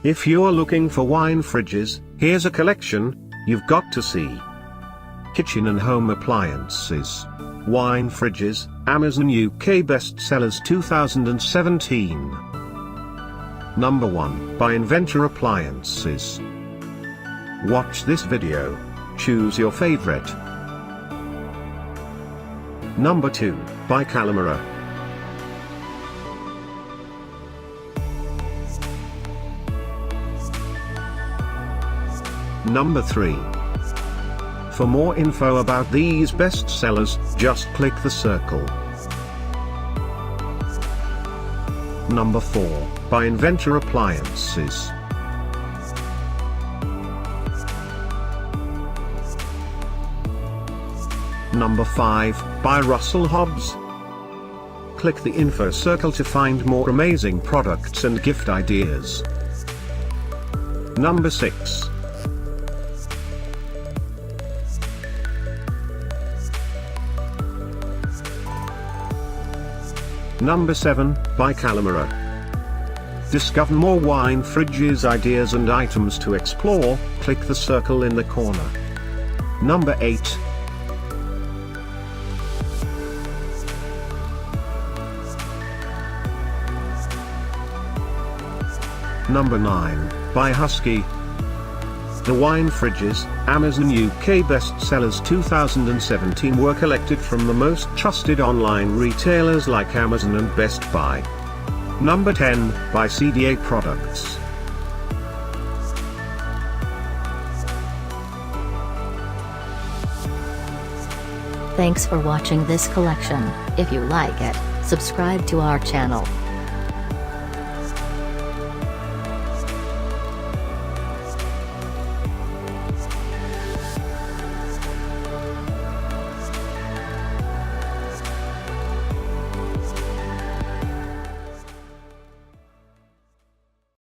If you're looking for wine fridges, here's a collection you've got to see. Kitchen and home appliances. Wine fridges, Amazon UK bestsellers 2017. Number 1, by Inventor Appliances. Watch this video. Choose your favorite. Number 2, by Kalamera. Number 3. For more info about these bestsellers, just click the circle. Number 4, by Inventor Appliances. Number 5, by Hobbs. Click the info circle to find more amazing products and gift ideas. Number 6. Number 7, by Kalamera. Discover more wine fridges ideas and items to explore, click the circle in the corner. Number 8. Number 9, by Husky. The wine fridges, Amazon UK bestsellers 2017 were collected from the most trusted online retailers like Amazon and Best Buy. Number 10, by CDA Products. Thanks for watching this collection. If you like it, subscribe to our channel.